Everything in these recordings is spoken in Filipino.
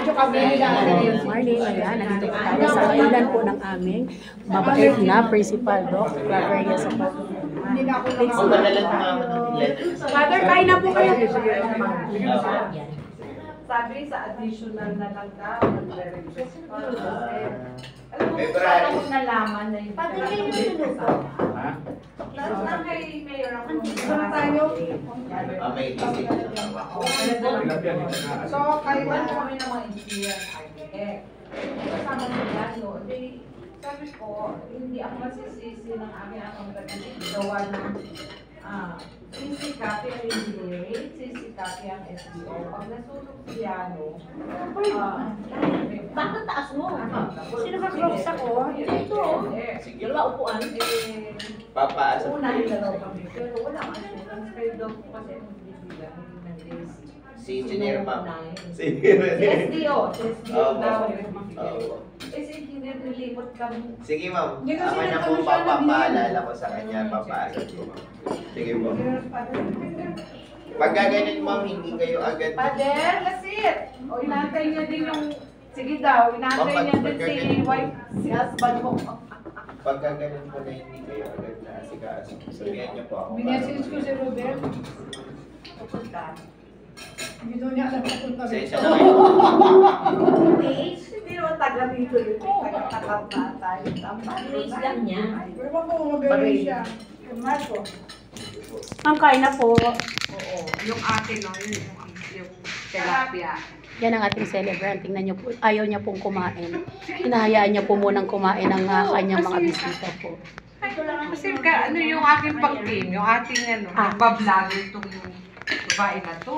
Marlene, ayan, nandito po tayo sa kailan po ng aming mabait na principal, Doc Claveria sa Father, kain na po kayo. Sabi sa additional na lang daw, nagre-request pa. Alam mo, sana ko nalaman na yung Pati kayo niluluto. last na kay Mayor ako. tayo? May isip. So, kayo po kami ng mga engineer, architect. Kasama nila, no? Sabi ko, hindi ako masisisi ng aking accountability. Gawa ng sisikati ang engineering, sisikati ang SBO. Pag nasunog siya, no? Bakit taas mo? Sino ka close ako? Ito. Dalawa upuan. Papaasa. Una yung dalaw kami. Pero wala assurance. Kayo daw po kasi magbibilang, hindi ng lazy. Si engineer ma'am. Si SDO. Si SDO daw. Kasi hindi nilimot kami. Sige ma'am. Ako na po papapaalala ko sa kanya. Papaasa ko ma'am. Sige po. Pag gaganin ma'am, hindi kayo agad. Pader, lasit! O inantay niya din yung... Sige daw, inantay niya din si wife, si husband mo. Pag gaganin po na hindi kayo agad na asikaso. Sabihan niyo po ako. Binasis ko si Robert. Hindi daw niya alam kung Sensya na kayo. Wait, hindi naman taga dito yun. Taga-takap na tayo. Raise lang niya. pero bang kung magaling siya? Marco. Ma'am, kain na po. Oo, yung atin, no? Yung tilapia. Yan ang ating celebrant. Tingnan niyo po, ayaw niya pong kumain. Hinahayaan niya po munang kumain ang kanyang mga bisita po. Kasi ano yung aking pag-team, yung ating ano, nagbablog itong babae na to.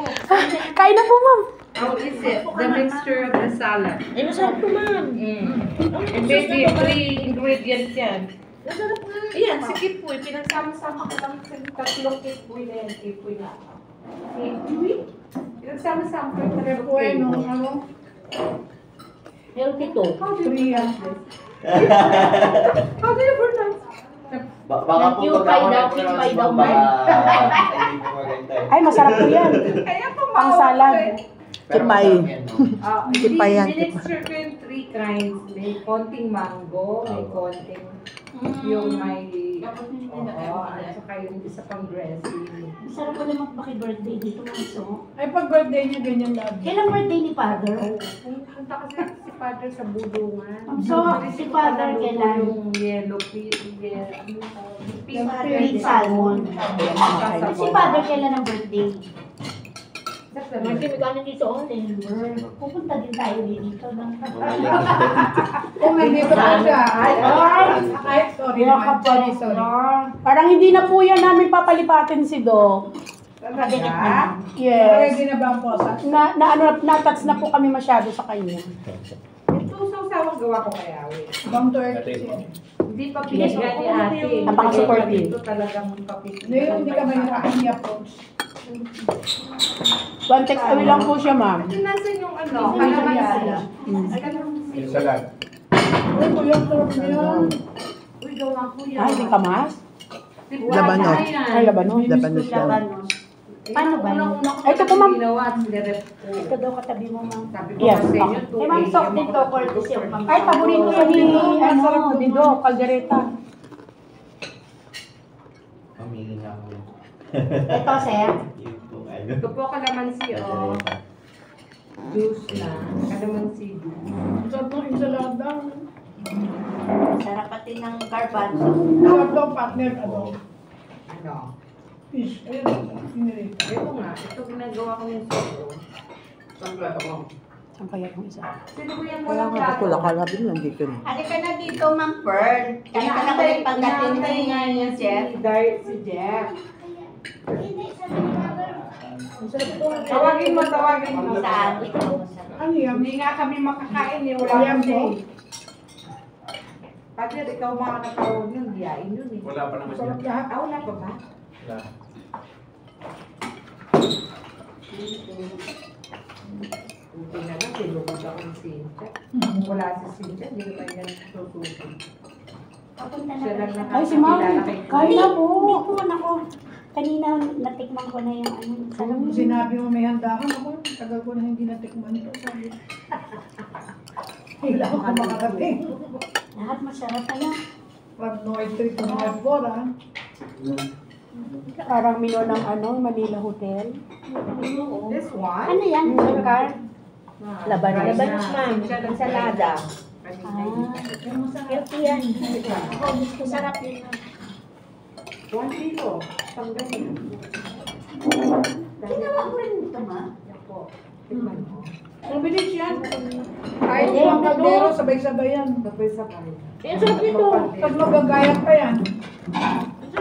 Kain na po, ma'am. How is it? The mixture of the salad. Ay, masarap ko, ma'am. And maybe 3 ingredients yan. Masarap nga. Ayan, si Kipoy. Pinagsama-sama ko lang sa tatlong Kipoy na yan. Kipoy na. Kipoy? Pinagsama-sama ko yung Pero po tatlong no, Kipoy. ano? Healthy to. How do you pronounce this? How do you pronounce? Baka po Yung pag ako pie daw, nagpronounce yung pie daw, ma'am, hindi po maganda. Ay, masarap po yan. Kaya Pang salad. Pero Kipay. masarap yan, no? Kipay yan, Minixture ko yung 3 kinds. May konting mango, may konting yung may... Oo, at saka yung isa pang dressing. Masarap ko naman paki-birthday dito, Manso. Ay, pag birthday niya, ganyan lagi. Kailan birthday ni Father? Punta kasi si Father sa bulungan. So, si Father kailan? Yung yellow pea, Pink salmon. Si Father kailan ang birthday? Martin, may kanin dito, pupunta din tayo dito. Kung nandito pa siya. Ay, sorry naman. Sorry. Parang hindi na po yan namin papalipatin si Doc. Talaga? Yes. Pwede na ba ang posa? Na-touch na po kami masyado sa kanya. Ito sawang gawa ko kaya. Bang turkey siya. Hindi pa pinigyan ni ate. Napaka-supportive. Ito talagang kapit. Hindi ka man i-approach. One text away lang po siya, ma'am. Ito nasan yung ano? Kalamansi. Yung salad. Uy, kuya, turok na yun. Uy, gawa ko yan. Ay, may kamas? Labanos. Ay, labanos. Labanos yan. Paano ba yun? Ay, ito po, ma'am. Ginawa, sinirep ko. Ito daw katabi mo, ma'am. Sabi ko Yes, kasi ma'am. yun, Eh, ma'am, soft dito, courtesy of ma'am. Ay, paborito yan ni, ni Doc, Caldereta. Pamili nga ako. Ito, sir. Yun po, ano. Ito po kalamansi, oh. Juice na. Kalamansi juice. Sarap ng ensalada. Sarap pati ng garbanzo. Sarap daw partner, ano? Ano? Fish. Ayun, sinirita. Ito nga. Ito ginagawa ko yung soto. Saan kaya yung isa? Sino ko yan mo Kaya ng nga ako, plato? lakalabi mo nandito na. Halika na dito, Ma'am Pearl. Kaya ka na ulit pagdating nga ni niya Jeff. si Jeff. Tawagin mo. Saan? Ano yan? Hindi nga kami makakain eh. Wala Ayan kasi. po. Pati ikaw makakatawag yun. Diyain yun eh. Wala pa naman siya. Sarap lahat. Ah, wala pa ba? Wala. Buti na lang, tinugod ako ng Cynthia. Wala si Cynthia, hindi naman yan tutugod. Papunta na Siya lang ba? Ay, si ma'am. Kain na po. Hindi po ako. Kanina natikman ko na yung ano. Kung sinabi mo may handa ka, ako, tagal ko na hindi natikman ito. Sabi. Hila ako makarating. Lahat masarap na yan. From North 3 to North 4, ha? Parang menu ng Manila Hotel. This one? Ano yan? Sugar? Labanos. Labanos, ma'am. Ensalada. Healthy yan. Masarap yun. 1 kilo. Pangganyan. Ginawa ko rin ito, ma. Yan po. Tignan mo. Ang bilis yan. Kahit ibang kaldero, sabay-sabay yan. Sabay-sabay. Ang sarap nito. Pag magagayat pa yan.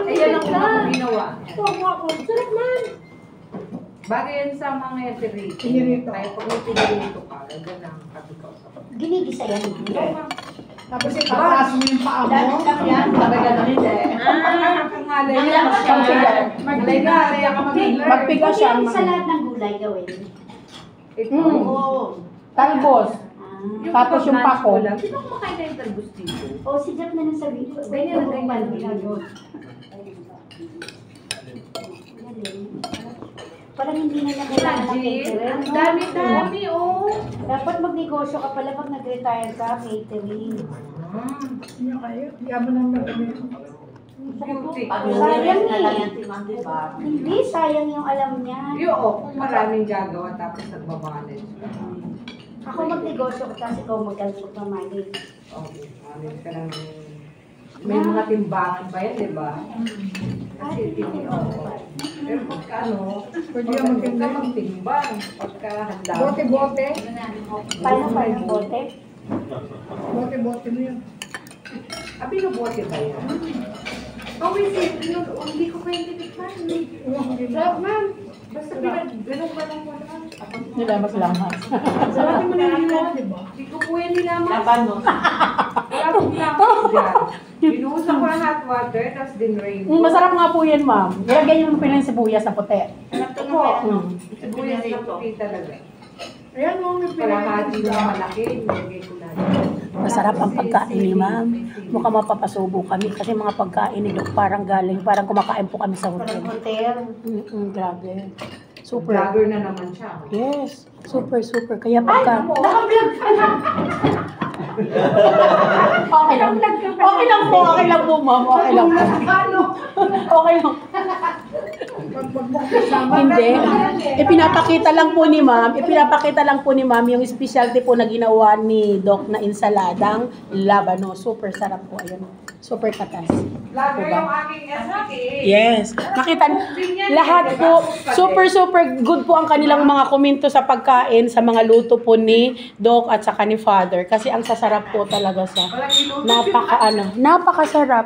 Ayan ang unang ginawa. Ito ako ako. Sarap man. Bagay yan sa mga etirito. Pinirito. Kaya pag may pinirito ka, ganun ang kabikaw sa Ginigisa yan. Tapos itataas mo yung paa mo. yan. Sabi ganun hindi. Ang halay yan. Malay ka mag-learn. Magpiga siya. Hindi sa lahat ng gulay gawin. Ito. Oo. Talbos. Ah. Tapos yung pako. Hindi ko kumakain na yung talbos dito. O, si Jeff na lang sa video. Ganyan na ganyan. Parang hindi na lang kailangan ng Legit. catering. Ang dami-dami, oh. Dapat magnegosyo ka pala pag nag-retire ka, catering. Ano kayo? Yaman ang marami. Beauty. Sayang eh. Hindi, sayang yung alam niya. Kung maraming gagawa tapos nagbabalance. Ako magnegosyo ko kasi ikaw mag-alpot ng money. Okay, manage ka lang. May mga timbangan pa yan, di ba? Kasi pero pagka Pwede yan pagka magtimbang. magtimbang, pagka handa. Bote-bote. Paano pa yung bote? Bote-bote mo yan. Abi na bote ba yan? Oh, wait, hindi ko pa yung titikman. Sarap, ma'am. Basta pinag-ganong-ganong mo lang. Nilamas-lamas. Sarap mo na yun, di ba? Hindi ko po yan nilamas. Labanos. Wala pong lamas dyan. Binuhusan ko ng hot water, tapos dinrain ko. Masarap nga po yan, ma'am. Ilagay yung pinang sibuyas na puti. Sibuyas na puti talaga. Ayan mo, may Kalahati na malaki, nilagay ko lang. Masarap ang pagkain ni ma'am. Mukhang mapapasubo kami kasi mga pagkain ni Doc parang kumakain po kami sa hotel. Grabe. Super. Vlogger na naman siya. Yes. Super. Kaya pagka... Naka-vlog ka na! Okay lang. Okay lang po, ma'am. Okay lang po. Okay lang. Hindi. Ipinapakita lang po ni ma'am yung specialty po na ginawa ni Doc na insaladang labano. Super sarap po. Ayun. Super katas. Vlogger yung aking SK. Yes. Nakita lahat po, super good po ang kanilang mga komento sa pagkain, sa mga luto po ni Doc at saka ni Father. Kasi ang sasarap po talaga sa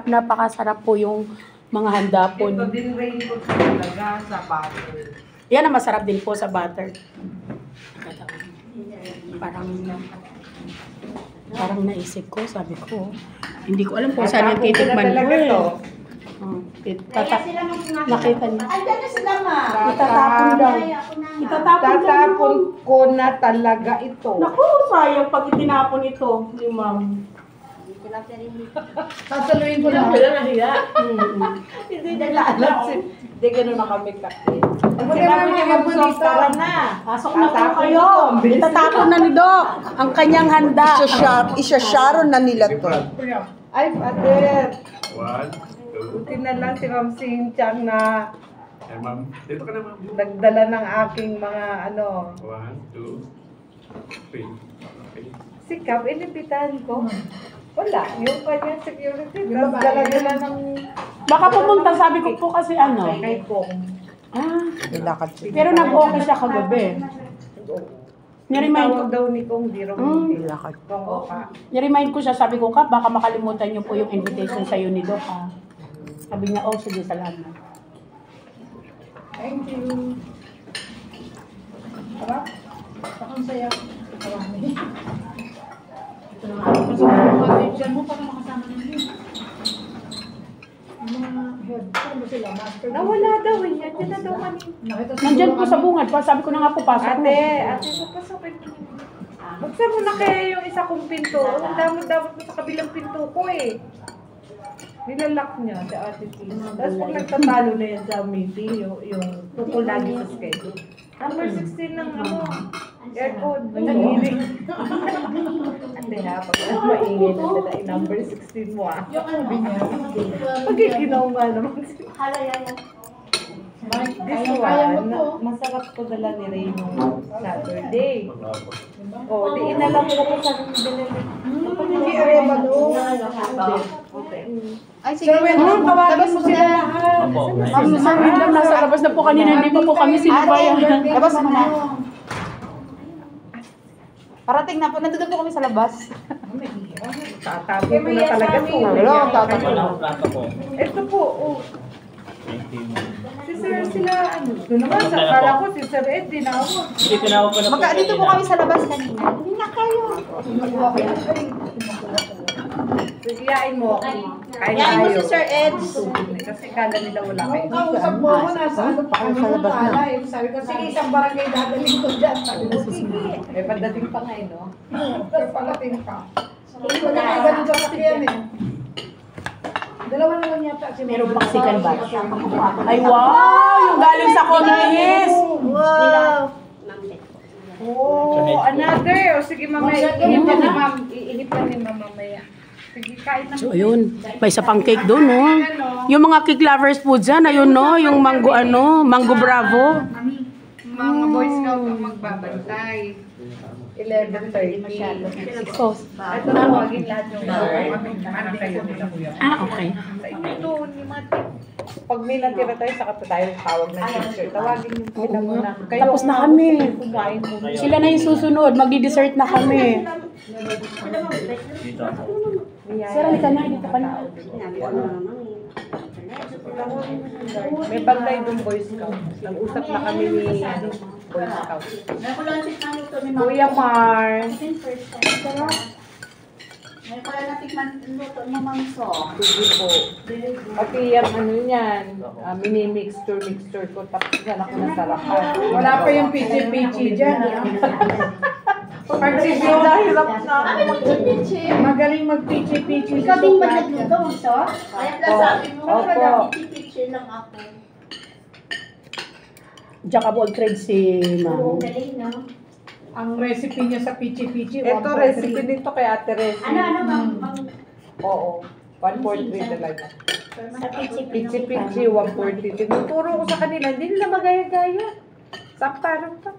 napakasarap po yung mga handa po. Ito dinrain ko talaga sa butter. Yan ang masarap din po sa butter. Parang naisip ko, sabi ko, hindi ko alam kung saan yung titikman ko eh. Nakita niyo. Andiyan na sila, ma. Itatapon daw. Tatapon ko na talaga ito. Naku, sayang pag itinapon ito ni ma'am. sasaluin ko lang. Hindi nila alam. Hindi ganun na kami kain. Sinabi niya mag-soft tara na. Pasok na po kayo. Itatapon na ni Doc ang kanyang handa. Isa-sharon na nila to. Ay, Father. 1, 2. Buti na lang si Ma'am Sinchang na Eh, ma'am. Dito ka na, ma'am. nagdala ng aking mga 1, 2, 3. Okay. sikap. Inibitahan ko. Wala. Yung kanyang security. Tapos dala-dala ng Baka pumunta, sabi ko po kasi kay Kong. Nilakad siya. Pero nag-okay siya kagabi. Niremind ko, Tawag daw ni Kong, di raw Nilakad. Kong Oka. niremind ko siya, sabi ko, Kap, baka makalimutan niyo po yung invitation sa'yo ni Doc, ha? Sabi niya, oh, sige, salamat. Thank you. Sarap. Sakang saya. Marami. Ito na nga. Kasi dyan mo para makasama namin. Yung mga head. Saan ba sila? Master. Nawala daw eh. Yan na daw kanina. Nakita Nandyan po sa bungad, sabi ko na nga po, pasok na. Ate, papasokin ko. Buksan mo na kaya yung isa kong pinto. Ang damot-damot mo sa kabilang pinto ko eh. Nilalak niya si Ate Tina. Tapos pag nagtatalo na yan sa meeting, yung tukol lagi sa schedule. Number 16 ng aircon. Nanginig. ate ha, pag maingay na sila, number 16 mo ah. Yung ano ba niya? Pagkikinaw nga naman sila. Hala yan. This Kaya one, mo to. masarap ko dala ni Ray nung Saturday. Oh, di inalam ko pa sa binili. Hindi areba doon. Ay, sige. Sir Wendell, tawagin mo sila lahat. Ma'am, Sir Wendell, nasa labas na po kanina. Hindi pa po kami sinibayan. Labas mo na. Parating na po. Nandun po kami sa labas. Tatabi ko na talaga to. Hello, tatabi. Ito po, oh. Si Sir sila, ano, ito naman, sa kala ko si Sir Ed, tinawag. Dito po kami sa labas kanina. Hindi na kayo. Iyain mo ako. Kain Yan mo tayo. si Sir Ed. Kasi kala nila wala kayo. Kausap mo ako, nasa ano pa kami sa labas na. Sabi ko, sige, isang barangay dadaling ko dyan. Sabi ko, sige. May pagdating pa nga, no? Tapos palating ka. Sabi ko, iba dun sa sakyan eh. Dalawa na lang yata. Merong paksikan ba? Ay, wow! Yung galing sa Congress! Wow. Oh, another. O sige, mamaya. Iinip na ni ma'am. Iinip na ni ma'am mamaya. Sige, kain na. So, ayun. May isa pang cake doon, no? Yung mga cake lovers po dyan, ayun, no? Yung mango, mango bravo. Mga Boy Scout ang magbabantay. 11:30. So, Ito na, huwagin lahat yung ano kayo nila. okay. Ito, ni Mati. Pag may natira tayo, saka pa tayo tawag ng teacher. Tawagin yung sila muna. Kayo Tapos na kami. Kumain mo. Sila na yung susunod. Magdi-dessert na kami. Sir, halika na. Dito ka na. May bantay doon Boy Scout. Nag-usap na kami ni Boy Scout. Kuya Mar. May pala natikman luto ni Ma'am So. Sige po. Pati yung ano niyan, mini mixture ko. Tapos yan ako nasarapan. Wala pa yung pichi-pichi dyan. Pag si Bida, hirap na. Magaling mag-pichi-pichi. Ikaw din ba nagluto, Ma'am So? Kaya pala sabi mo, Opo. wala pichi lang ako. Jack of all trades si Oo, Ma'am. galing, no? Ang recipe niya sa pichi-pichi. Ito, 1.3. recipe dito kay Ate Resi. Ma'am? Oo. 1.3 talaga. Sa Pichi-pichi, 1.40. Tinuturo ko sa kanila, hindi nila magaya-gaya. Saktarang pa.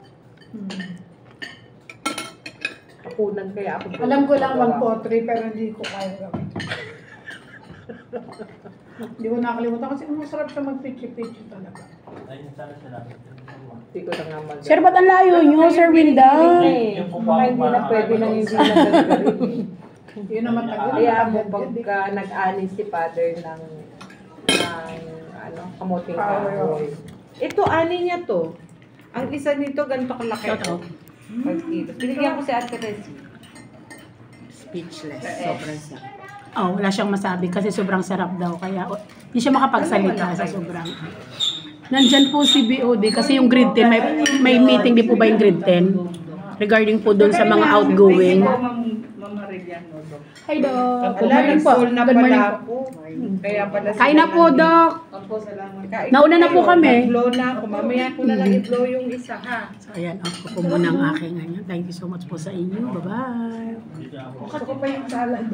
Kapunan kaya ako. Alam ko lang 1.3 pero hindi ko kaya gawin. Hindi ko nakalimutan kasi masarap siya mag-pichi-pichi talaga. Hindi ko na nga mag- Sir, ba't ang layo nyo, Sir Winda? Baka hindi na pwede nang hindi na gagawin. Hindi na matagal. Kaya mo pagka nag-anis si Father ng kamuting kahoy. Ito, ani niya to. Ang isa nito, ganito kalaki. Ito. 5 kilos. Binigyan ko si Ate Resi. Speechless. Sobrang sarap. Oh, wala siyang masabi kasi sobrang sarap daw. Kaya hindi siya makapagsalita sa sobrang. Nandyan po si BOD kasi yung grade 10, may meeting din po ba yung grade 10? Regarding po doon sa mga outgoing. Mama Relian, no, Dok. Hi, Doc. Good Ala, morning po. nag-fall na Good morning pala po. ako. Kaya pala Kain na po, Doc. Kain Nauna na po kami. Nag-blow na ako. Mamaya ko na lang i-blow yung isa, ha? So, ayan. Ako po muna ang aking. Thank you so much po sa inyo. Bye-bye. Gusto ko pa yung salad.